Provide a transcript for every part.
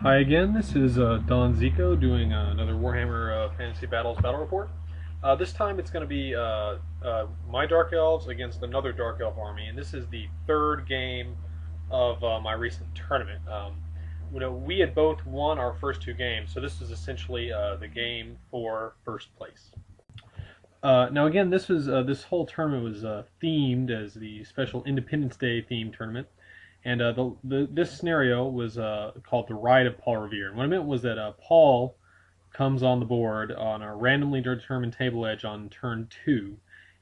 Hi again, this is Don Zico doing another Warhammer Fantasy Battles battle report. This time it's going to be my Dark Elves against another Dark Elf army, and this is the third game of my recent tournament. We had both won our first two games, so this is essentially the game for first place. Now again, this whole tournament was themed as the special Independence Day themed tournament. And this scenario was called the Ride of Paul Revere. And what I meant was that Paul comes on the board on a randomly determined table edge on turn 2,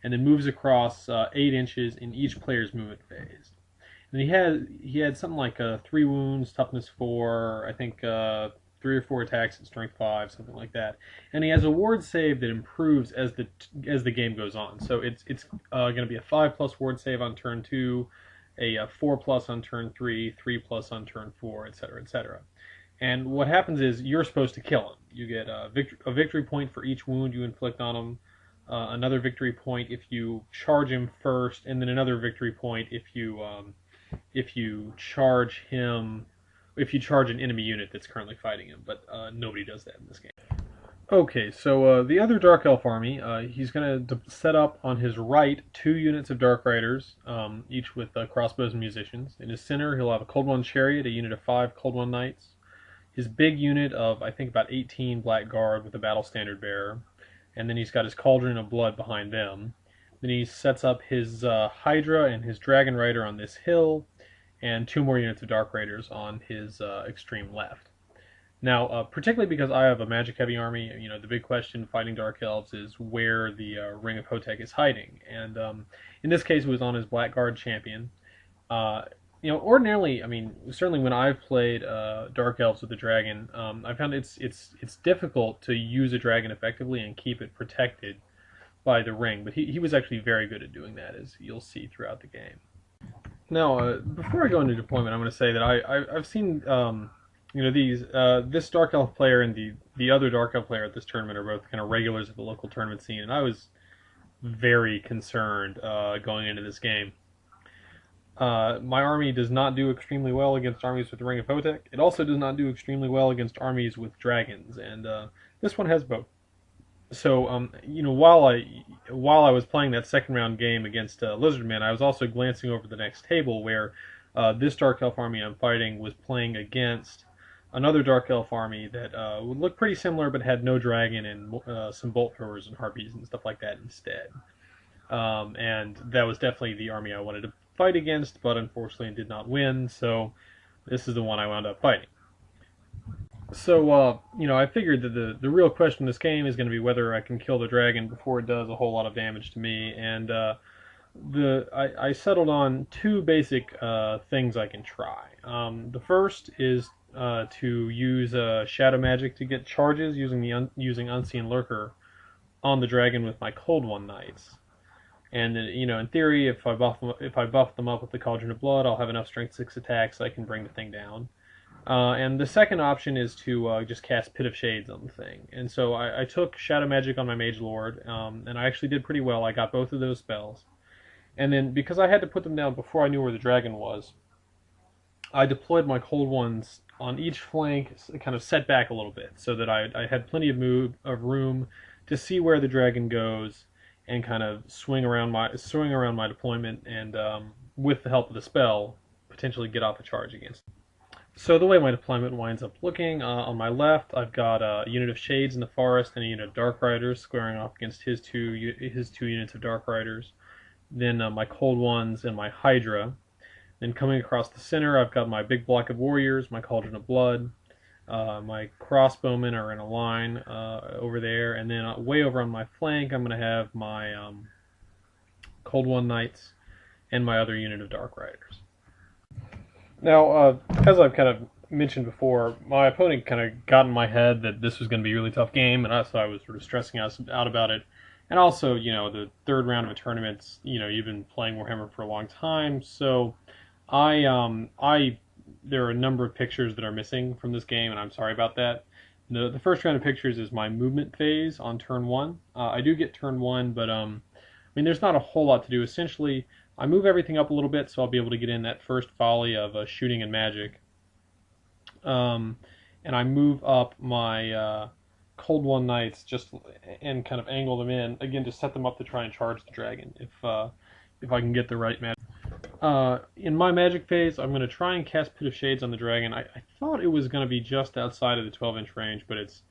and then moves across 8 inches in each player's movement phase. And he had something like 3 wounds, toughness 4, I think 3 or 4 attacks at strength 5, something like that. And he has a ward save that improves as the game goes on. So it's going to be a 5+ ward save on turn 2, a 4+ on turn 3, 3+ on turn 4, etc., etc. And what happens is you're supposed to kill him. You get a victory point for each wound you inflict on him, another victory point if you charge him first, and then another victory point if you charge him, if you charge an enemy unit that's currently fighting him. But nobody does that in this game. Okay, so the other Dark Elf army, he's going to set up on his right 2 units of Dark Riders, each with crossbows and musicians. In his center, he'll have a Cold One Chariot, a unit of 5 Cold One Knights. His big unit of, I think, about 18 Black Guard with a Battle Standard Bearer. And then he's got his Cauldron of Blood behind them. Then he sets up his Hydra and his Dragon Rider on this hill, and 2 more units of Dark Raiders on his extreme left. Now, particularly because I have a magic-heavy army, the big question fighting Dark Elves is where the Ring of Hotek is hiding. And in this case, it was on his Blackguard champion. Ordinarily, certainly when I've played Dark Elves with a dragon, I found it's difficult to use a dragon effectively and keep it protected by the ring. But he was actually very good at doing that, as you'll see throughout the game. Now, before I go into deployment, I'm going to say that I've seen this Dark Elf player and the other Dark Elf player at this tournament are both kind of regulars at the local tournament scene, and I was very concerned going into this game. My army does not do extremely well against armies with the Ring of Hotek. It also does not do extremely well against armies with dragons, and this one has both. So, while I was playing that second round game against Lizardman, I was also glancing over the next table where this Dark Elf army I'm fighting was playing against another Dark Elf army that would look pretty similar but had no dragon and some bolt throwers and harpies and stuff like that instead. And that was definitely the army I wanted to fight against, but unfortunately did not win, so this is the one I wound up fighting. So, I figured that the real question in this game is going to be whether I can kill the dragon before it does a whole lot of damage to me, and I settled on 2 basic things I can try. The first is to use shadow magic to get charges using Unseen Lurker on the dragon with my Cold One Knights. And in theory, if I buff them up with the Cauldron of Blood, I'll have enough Strength 6 attacks so I can bring the thing down. And the second option is to just cast Pit of Shades on the thing. And so I took Shadow Magic on my Mage Lord, and I actually did pretty well. I got both of those spells. And then, because I had to put them down before I knew where the dragon was, I deployed my Cold Ones on each flank, kind of set back a little bit, so that I had plenty of room to see where the dragon goes, and kind of swing around my deployment, and with the help of the spell, potentially get off a charge against it. So the way my deployment winds up looking, on my left, I've got a unit of Shades in the forest and a unit of Dark Riders squaring off against his two units of Dark Riders. Then my Cold Ones and my Hydra. Then coming across the center, I've got my big block of warriors, my Cauldron of Blood. My crossbowmen are in a line over there, and then way over on my flank, I'm going to have my Cold One Knights and my other unit of Dark Riders. Now, as I've kind of mentioned before, my opponent kind of got in my head that this was going to be a really tough game, and so I was sort of stressing out about it. And also, the third round of a tournament, you've been playing Warhammer for a long time, so there are a number of pictures that are missing from this game, and I'm sorry about that. The first round of pictures is my movement phase on turn 1. I do get turn 1, but there's not a whole lot to do. Essentially, I move everything up a little bit, so I'll be able to get in that first volley of shooting and magic. and I move up my Cold One Knights and kind of angle them in again to set them up to try and charge the dragon if I can get the right magic. In my magic phase, I'm going to try and cast Pit of Shades on the dragon. I thought it was going to be just outside of the 12-inch range, but it's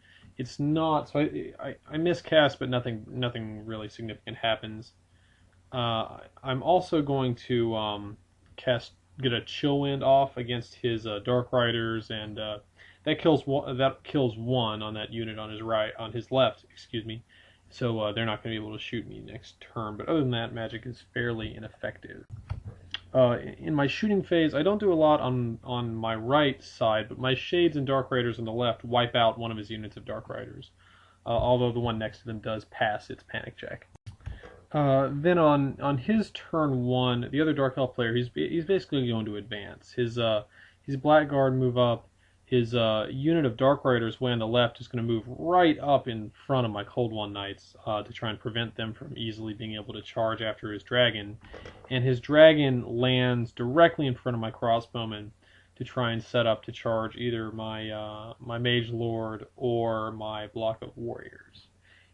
not. So I miscast, but nothing really significant happens. I'm also going to get a Chill Wind off against his Dark Riders, and that kills one on that unit on his left, excuse me. So they're not going to be able to shoot me next turn. But other than that, magic is fairly ineffective. In my shooting phase, I don't do a lot on my right side, but my Shades and Dark Riders on the left wipe out one of his units of Dark Riders, although the one next to them does pass its panic check. Then on his turn one, the other Dark Elf player, he's basically going to advance. His Blackguard move up. His unit of Dark Riders way on the left is going to move right up in front of my Cold One Knights to try and prevent them from easily being able to charge after his dragon. And his dragon lands directly in front of my crossbowmen to try and set up to charge either my Mage Lord or my block of warriors.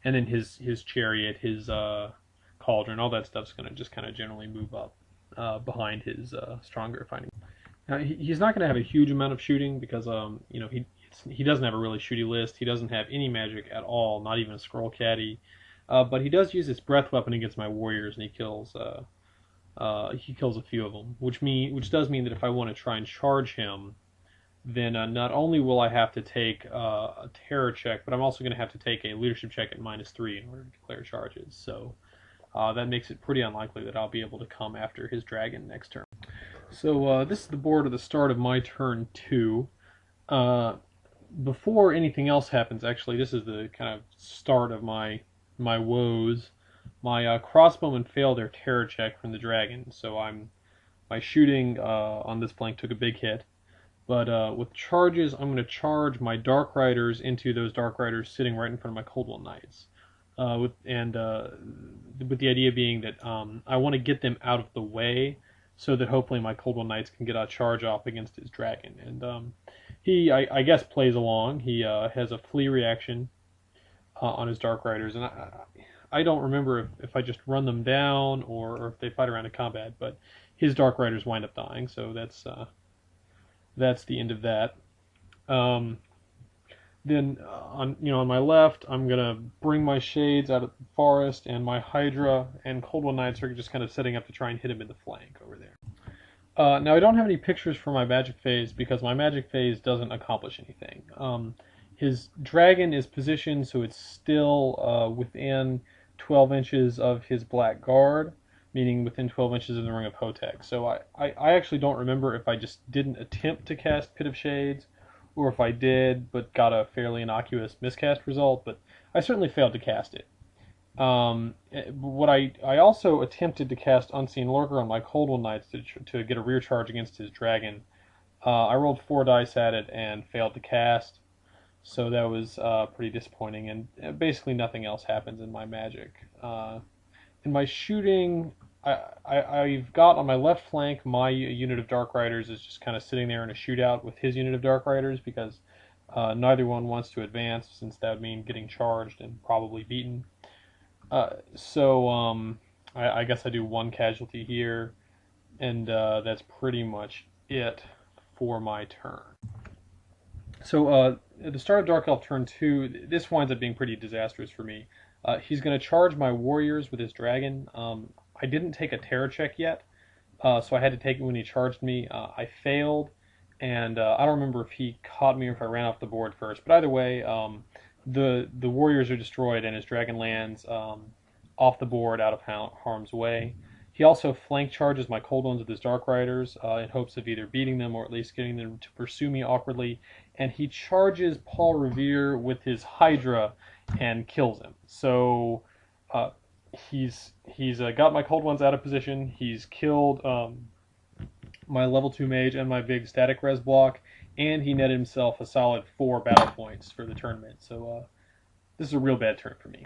And then his chariot, his cauldron, all that stuff's going to just kind of generally move up behind his stronger fighting. Now he's not going to have a huge amount of shooting because he doesn't have a really shooty list. He doesn't have any magic at all, not even a scroll caddy. But he does use his breath weapon against my warriors, and he kills a few of them, which does mean that if I want to try and charge him, then not only will I have to take a terror check, but I'm also going to have to take a leadership check at -3 in order to declare charges. So that makes it pretty unlikely that I'll be able to come after his dragon next turn. So this is the board at the start of my turn 2. Before anything else happens, actually, this is the kind of start of my woes. My crossbowmen failed their terror check from the dragon, so my shooting on this flank took a big hit. But with charges, I'm going to charge my Dark Riders into those Dark Riders sitting right in front of my Cold One Knights. With the idea being that I want to get them out of the way so that hopefully my Cold One Knights can get a charge off against his dragon. And he, I guess, plays along. He has a flee reaction on his Dark Riders, and I don't remember if I just run them down or if they fight around in combat, but his Dark Riders wind up dying, so that's the end of that. Then on my left, I'm gonna bring my Shades out of the forest, and my Hydra and Cold One Knights are just kind of setting up to try and hit him in the flank over there. Now I don't have any pictures for my magic phase because my magic phase doesn't accomplish anything. His dragon is positioned so it's still within 12 inches of his Blackguard, meaning within 12 inches of the Ring of Hotek. So I actually don't remember if I just didn't attempt to cast Pit of Shades, or if I did but got a fairly innocuous miscast result, but I certainly failed to cast it. What I also attempted to cast Unseen Lurker on my Cold One Knights to get a rear charge against his dragon. I rolled 4 dice at it and failed to cast, so that was pretty disappointing, and basically nothing else happens in my magic. In my shooting, I've got on my left flank, my unit of Dark Riders is just kind of sitting there in a shootout with his unit of Dark Riders because neither one wants to advance, since that would mean getting charged and probably beaten. So I guess I do 1 casualty here, and that's pretty much it for my turn. So at the start of Dark Elf turn 2, this winds up being pretty disastrous for me. He's going to charge my warriors with his dragon. I didn't take a terror check yet, so I had to take it when he charged me. I failed, and I don't remember if he caught me or if I ran off the board first. But either way, the warriors are destroyed, and his dragon lands off the board out of harm's way. He also flank charges my Cold Ones with his Dark Riders in hopes of either beating them or at least getting them to pursue me awkwardly. And he charges Paul Revere with his Hydra and kills him. So he's got my Cold Ones out of position. He's killed my level 2 mage and my big static res block, and he netted himself a solid 4 battle points for the tournament. So this is a real bad turn for me.